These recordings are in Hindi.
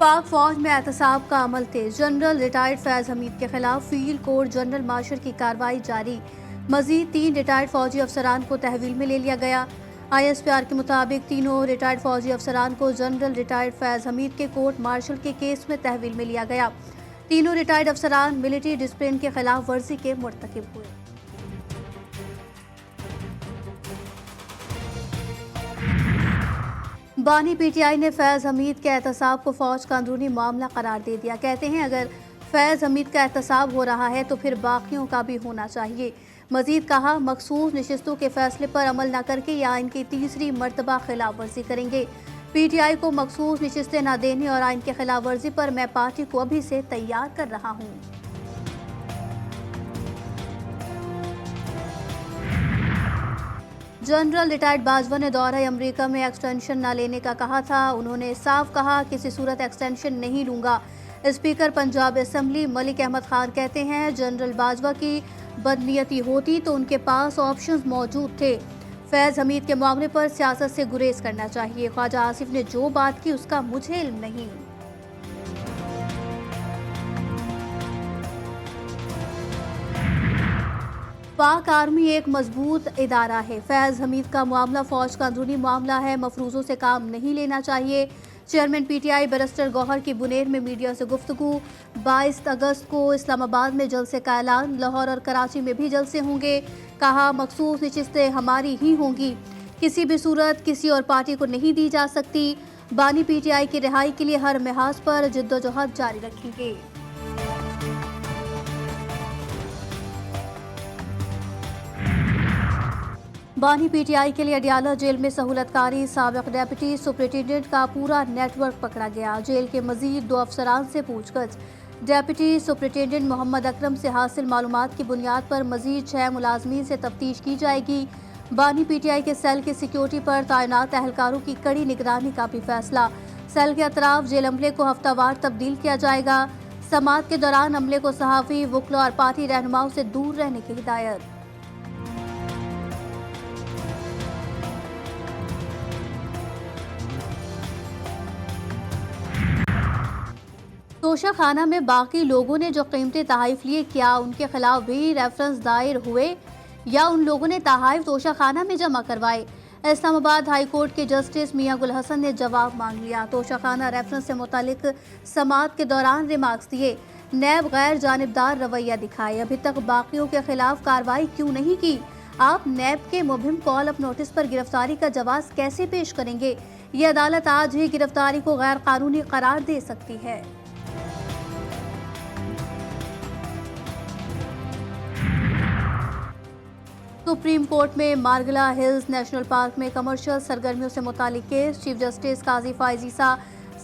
पाक फौज में एहतसाब का अमल तेज। जनरल रिटायर्ड फैज हमीद के खिलाफ फील्ड कोर्ट जनरल मार्शल की कार्रवाई जारी। मजीद 3 रिटायर्ड फौजी अफसरान को तहवील में ले लिया गया। ISPR के मुताबिक तीनों रिटायर्ड फौजी अफसरान को जनरल रिटायर्ड फैज हमीद के कोर्ट मार्शल के केस में तहवील में लिया गया। तीनों रिटायर्ड अफसरान मिलिट्री डिसिप्लिन के खिलाफ वर्जी के मुर्तकिब हुए। बानी PTI ने फैज़ हमीद के एहतसाब को फौज का अंदरूनी मामला करार दे दिया। कहते हैं अगर फैज़ हमीद का एहतसाब हो रहा है तो फिर बाकियों का भी होना चाहिए। मजीद कहा, मखसूस नशिस्तों के फैसले पर अमल न करके ये आइन की तीसरी मरतबा खिलाफ वर्जी करेंगे। PTI को मखसूस नशिस्तें न देने और आइन के खिलाफ वर्जी पर मैं पार्टी को अभी से तैयार कर रहा हूँ। जनरल रिटायर्ड बाजवा ने दौरा अमेरिका में एक्सटेंशन न लेने का कहा था। उन्होंने साफ कहा, किसी सूरत एक्सटेंशन नहीं लूंगा। स्पीकर पंजाब असेंबली मलिक अहमद खान कहते हैं जनरल बाजवा की बदनीयती होती तो उनके पास ऑप्शंस मौजूद थे। फैज़ हमीद के मामले पर सियासत से गुरेज करना चाहिए। ख्वाजा आसिफ ने जो बात की उसका मुझे इल्म नहीं। पाक आर्मी एक मजबूत इदारा है। फैज़ हमीद का मामला फौज का अंदरूनी मामला है, मफरूजों से काम नहीं लेना चाहिए। चेयरमैन PTI बैरिस्टर गौहर की बुनेर में मीडिया से गुफ्तगू। 22 अगस्त को इस्लामाबाद में जलसे का ऐलान। लाहौर और कराची में भी जलसे होंगे। कहा, मखसूस नशिस्तें हमारी ही होंगी, किसी भी सूरत किसी और पार्टी को नहीं दी जा सकती। बानी PTI की रिहाई के लिए हर लिहाज पर जिद्दोजहद जारी रखेंगे। बानी PTI के लिए अडियाला जेल में सहूलतकारी। साबिक डेप्यूटी सुपरिटेंडेंट का पूरा नेटवर्क पकड़ा गया। जेल के मजीद 2 अफसरान से पूछताछ। डेप्यूटी सुपरिटेंडेंट मोहम्मद अकरम से हासिल मालूमात की बुनियाद पर मजीद 6 मुलाजमीन से तफ्तीश की जाएगी। बानी PTI के सेल की सिक्योरिटी पर तैनात एहलकारों की कड़ी निगरानी का भी फैसला। सेल के अतराफ जेल अमले को हफ्तावार तब्दील किया जाएगा। समात के दौरान अमले को सहाफ़ी, वुकला और पार्टी रहनुमाओं से दूर रहने की हिदायत। तोशा खाना में बाकी लोगों ने जो कीमती तहाइफ लिए, क्या उनके खिलाफ भी रेफरेंस दायर हुए या उन लोगों ने तहाइफ तोशा खाना में जमा करवाए? इस्लामाबाद हाई कोर्ट के जस्टिस मियां गुल हसन ने जवाब मांग लिया। तोशा खाना रेफरेंस से मुतालिक समात के दौरान रिमार्क्स दिए। नैब गैर जानिबदार रवैया दिखाए। अभी तक बाकियों के खिलाफ कार्रवाई क्यों नहीं की? आप नैब के मुहिम कॉल अप नोटिस पर गिरफ्तारी का जवाब कैसे पेश करेंगे? ये अदालत आज ही गिरफ्तारी को गैर कानूनी करार दे सकती है। सुप्रीम कोर्ट में मार्गला हिल्स नेशनल पार्क में कमर्शियल सरगर्मियों से मुतालिक केस। चीफ जस्टिस काजी फायजीसा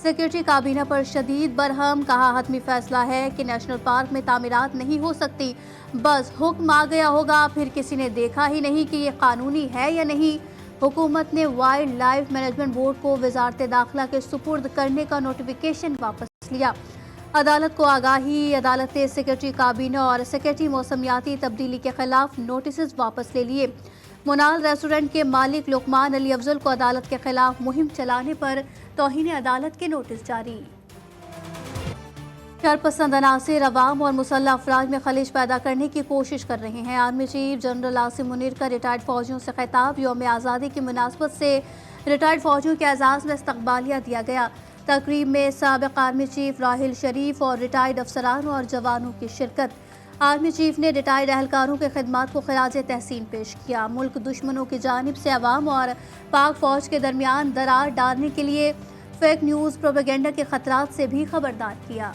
सेक्रेटरी काबीना पर शदीद बरहम। कहा, हतमी फैसला है कि नेशनल पार्क में तामीरात नहीं हो सकती, बस हुक्म आ गया होगा, फिर किसी ने देखा ही नहीं कि ये कानूनी है या नहीं। हुकूमत ने वाइल्ड लाइफ मैनेजमेंट बोर्ड को वजारत दाखिला के सुपुर्द करने का नोटिफिकेशन वापस लिया। अदालत को आगाही। अदालत ने सेक्रेटरी काबीना और सेक्रेटरी मौसमियाती तब्दीली के खिलाफ नोटिस वापस ले लिए। मुनाल रेस्टोरेंट के मालिक लुकमान अली अफजल को अदालत के खिलाफ मुहिम चलाने पर तौहीन अदालत के नोटिस जारी। शरपसंद अनासिर अवाम और मुसल्लह अफराज में खलिश पैदा करने की कोशिश कर रहे हैं। Army chief general Asim Munir का रिटायर्ड फौजियों से खिताब। यौम आज़ादी की मुनासबत से रिटायर्ड फौजियों के एजाज़ में इस्तकबालिया दिया गया। तकरीब में साबिक आर्मी चीफ राहिल शरीफ और रिटायर्ड अफसरान और जवानों की शिरकत। आर्मी चीफ ने रिटायर्ड एहलकारों के खिदमात को खिराज तहसीन पेश किया। मुल्क दुश्मनों की जानिब से अवाम और पाक फौज के दरमियान दरार डालने के लिए फेक न्यूज़ प्रोपेगेंडा के खतरात से भी खबरदार किया।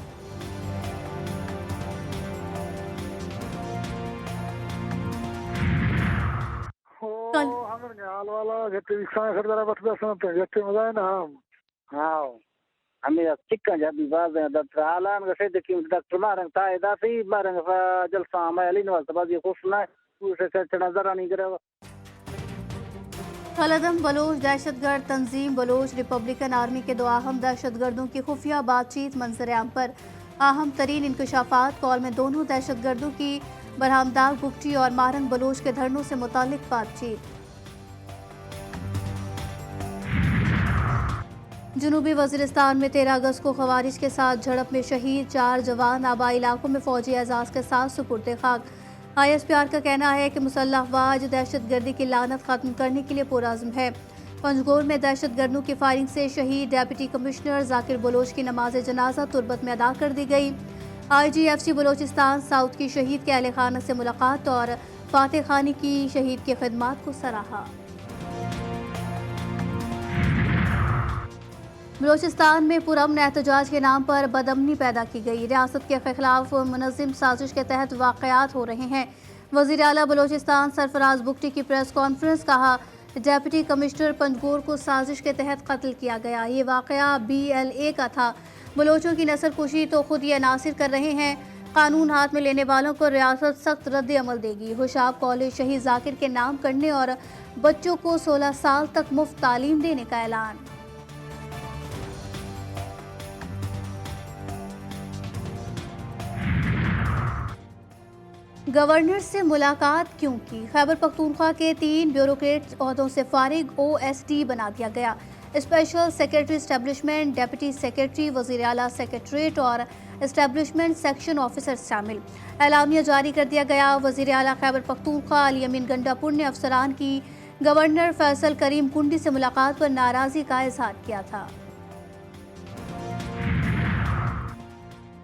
Ami chicken jadi bazan da tralan ga sai da kim da tumaran ta da fi baran fa jalsa ma ali no ta bazi khusna उसे से नजर नहीं करे। खलदम बलोच दहशतगर्द तंजीम बलोच रिपब्लिकन आर्मी के 2 अहम दहशतगर्दों की खुफिया बातचीत मंजर-ए-आम पर। अहम तरीन इंकशाफात कॉल में दोनों दहशतगर्दों की बरहमदाग बुगटी और मारंग बलोच के धरनों से मुतालिक बातचीत। जनूबी वज़ीरिस्तान में 13 अगस्त को खवारिज के साथ झड़प में शहीद 4 जवान आबाई इलाकों में फौजी एजाज़ के साथ सुपुर्द खाक। ISPR का कहना है कि मुसल्लह अफवाज दहशतगर्दी की लानत खत्म करने के लिए पुरअज़्म है। पंजगोर में दहशतगर्दों की फायरिंग से शहीद डिप्टी कमिश्नर जाकिर बलोच की नमाज जनाजा तुरबत में अदा कर दी गई। IGFC बलोचिस्तान साउथ की शहीद के अहले खाना से मुलाकात और फातेह खानी की शहीद की खिदमात को सराहा। बलोचिस्तान में पुरअमन एहतजाज के नाम पर बदअमनी पैदा की गई। रियासत के खिलाफ मुनज़्ज़म साजिश के तहत वाक़यात हो रहे हैं। वज़ीर आला बलोचिस्तान सरफराज बुगटी की प्रेस कॉन्फ्रेंस, कहा डिप्टी कमिश्नर पंजगोर को साजिश के तहत कत्ल किया गया। ये वाक़या BLA का था। बलोचों की नस्ल कुशी तो खुद ये नासिर कर रहे हैं। कानून हाथ में लेने वालों को रियासत सख्त रद्द अमल देगी। हुशाब कॉलेज शहीद जाकिर के नाम करने और बच्चों को 16 साल तक मुफ्त तालीम देने का ऐलान। गवर्नर से मुलाकात क्यों की? खैबर पख्तूनख्वा के 3 ब्यूरोक्रेट ओहदों से फारिग, OSD बना दिया गया। Special secretary establishment, deputy secretary, वज़ीर आला सेक्रेटरीट और एस्टेब्लिशमेंट सेक्शन ऑफिसर शामिल। एलामिया जारी कर दिया गया। वज़ीर आला खैबर पख्तूनख्वा अली अमीन गंडापुर ने अफसरान की गवर्नर फैसल करीम कुंडी से मुलाकात पर नाराज़गी का इजहार किया था।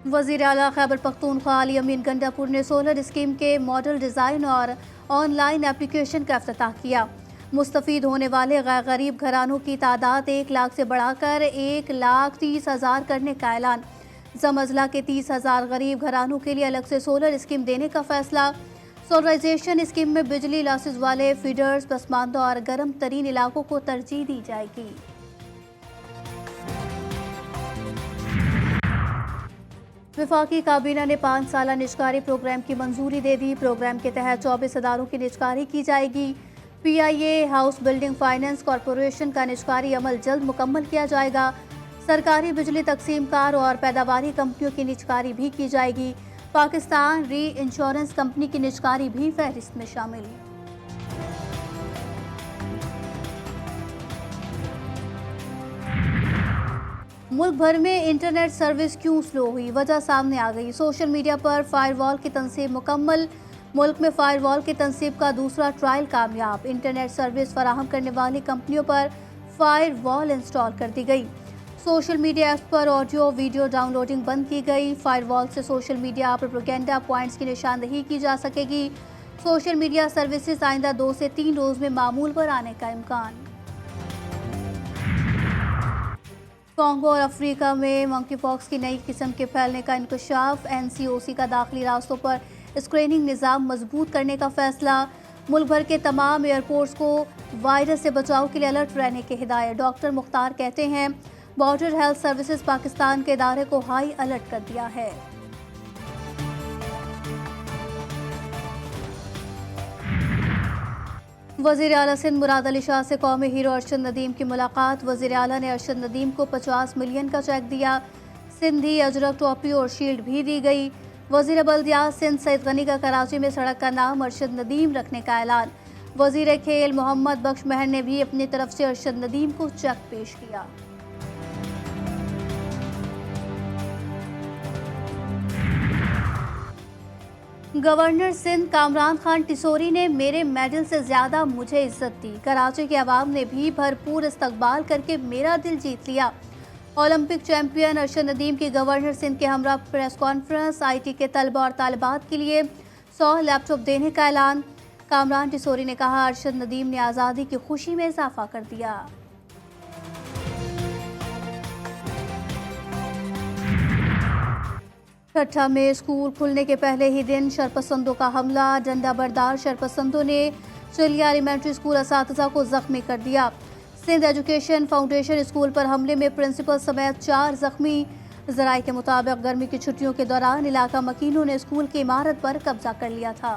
वज़ीर आला खैबर पख्तूनख्वा अली अमीन गंडापुर ने सोलर स्कीम के मॉडल डिज़ाइन और ऑनलाइन एप्लीकेशन का इफ्तिताह किया। मुस्तफ़ीद होने वाले गैर गरीब घरानों की तादाद 1 लाख से बढ़ाकर 1,30,000 करने का ऐलान। ज़मज़ला के 30,000 गरीब घरानों के लिए अलग से सोलर स्कीम देने का फैसला। सोलराइजेशन स्कीम में बिजली लॉसेस वाले फीडर्स, पसमानदा और गर्म तरीन इलाकों को तरजीह दी जाएगी। वफाकी काबीना ने 5 साला निजकारी प्रोग्राम की मंजूरी दे दी। प्रोग्राम के तहत 24 इदारों की निजकारी की जाएगी। PIA house building finance corporation का निजकारी अमल जल्द मुकम्मल किया जाएगा। सरकारी बिजली तकसीमकार और पैदावारी कंपनियों की निजकारी भी की जाएगी। पाकिस्तान री इंश्योरेंस कंपनी की निजकारी भी फहरिस्त में शामिल। मुल्क भर में इंटरनेट सर्विस क्यों स्लो हुई? वजह सामने आ गई। सोशल मीडिया पर फायरवॉल की तनसीब मुकम्मल। मुल्क में फायरवॉल की तनसीब का दूसरा ट्रायल कामयाब। इंटरनेट सर्विस फराहम करने वाली कंपनियों पर फायरवॉल इंस्टॉल कर दी गई। सोशल मीडिया ऐप्स पर ऑडियो वीडियो डाउनलोडिंग बंद की गई। फायरवॉल से सोशल मीडिया प्रोपेगेंडा पॉइंट्स की निशानदही की जा सकेगी। सोशल मीडिया सर्विसेज आइंदा 2 से 3 रोज़ में मामूल पर आने का इम्कान। कॉन्गो और अफ्रीका में मंकी पॉक्स की नई किस्म के फैलने का इंकशाफ। NCOC का दाखिली रास्तों पर स्क्रीनिंग निज़ाम मजबूत करने का फैसला। मुल्क भर के तमाम एयरपोर्ट्स को वायरस से बचाव के लिए अलर्ट रहने की हिदायत। डॉक्टर मुख्तार कहते हैं बॉर्डर हेल्थ सर्विसेज पाकिस्तान के इदारे को हाई अलर्ट कर दिया है। वज़ीर आला सिंध मुराद अली शाह से कौमी हीरो अरशद नदीम की मुलाकात। वज़ीर आला ने अरशद नदीम को 50 मिलियन का चेक दिया। सिंधी अजरक टोपी और शील्ड भी दी गई। वज़ीर बल्दियात सिंध सईद गनी का कराची में सड़क का नाम अरशद नदीम रखने का ऐलान। वज़ीर खेल मोहम्मद बख्श महर ने भी अपनी तरफ से अरशद नदीम को चेक पेश किया। गवर्नर सिंध कामरान खान टिसोरी ने मेरे मेडल से ज़्यादा मुझे इज्जत दी। कराची के अवाम ने भी भरपूर इस्तकबाल करके मेरा दिल जीत लिया। ओलंपिक चैंपियन अरशद नदीम की गवर्नर सिंध के हमरा प्रेस कॉन्फ्रेंस। IT के तलबा और तालिबात के लिए 100 लैपटॉप देने का ऐलान। कामरान टिसोरी ने कहा अरशद नदीम ने आज़ादी की खुशी में इजाफा कर दिया। ठट्ठा में स्कूल खुलने के पहले ही दिन शरपसंदों का हमला। डंडा बरदार शरपसंदों ने चिलिया एलिमेंट्री स्कूल असातिज़ा को जख्मी कर दिया। सिंध एजुकेशन फाउंडेशन स्कूल पर हमले में प्रिंसिपल समेत 4 जख्मी। ज़राए के मुताबिक गर्मी की छुट्टियों के दौरान इलाका मकीनों ने स्कूल की इमारत पर कब्जा कर लिया था।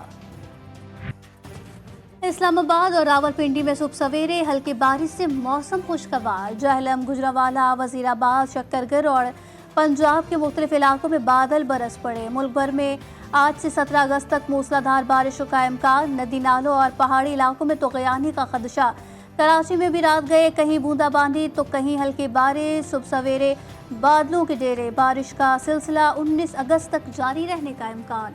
इस्लामाबाद और रावलपिंडी में सुबह सवेरे हल्की बारिश से मौसम खुशगवार। जहलम, गुजरावाला, वजीराबाद, शक्करगढ़ और पंजाब के मुख्तलिफ इलाकों में बादल बरस पड़े। मुल्क भर में आज से 17 अगस्त तक मूसलाधार बारिशों का इम्कान। नदी नालों और पहाड़ी इलाकों में तोग़यानी का खदशा। कराची में भी रात गए कहीं बूंदाबांदी तो कहीं हल्की बारिश। सुबह सवेरे बादलों के डेरे। बारिश का सिलसिला 19 अगस्त तक जारी रहने का इम्कान।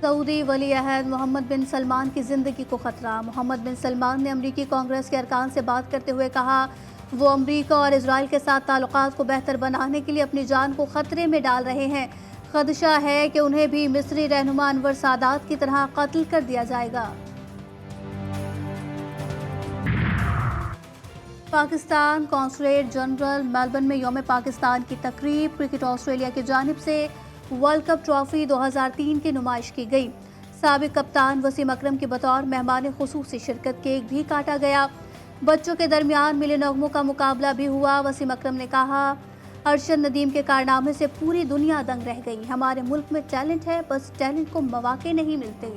सऊदी वली अहद मोहम्मद बिन सलमान की जिंदगी को खतरा। मोहम्मद बिन सलमान ने अमरीकी कांग्रेस के अरकान से बात करते हुए कहा वो अमरीका और इजराइल के साथ ताल्लुकात को बेहतर बनाने के लिए अपनी जान को खतरे में डाल रहे हैं। खदशा है कि उन्हें भी मिस्री रहनुमा अनवर सादात की तरह कत्ल कर दिया जाएगा। पाकिस्तान कौंसलेट जनरल मेलबर्न में यौम पाकिस्तान की तकरीब। क्रिकेट ऑस्ट्रेलिया की जानिब से वर्ल्ड कप ट्रॉफी 2003 की नुमाइश की गई। साबिक कप्तान वसीम अकरम की बतौर मेहमान खुसूसी शिरकत केक भी काटा गया। बच्चों के दरमियान मिले नगमों का मुकाबला भी हुआ। वसीम अकरम ने कहा अरशद नदीम के कारनामे से पूरी दुनिया दंग रह गई। हमारे मुल्क में टैलेंट है, बस टैलेंट को मौके नहीं मिलते।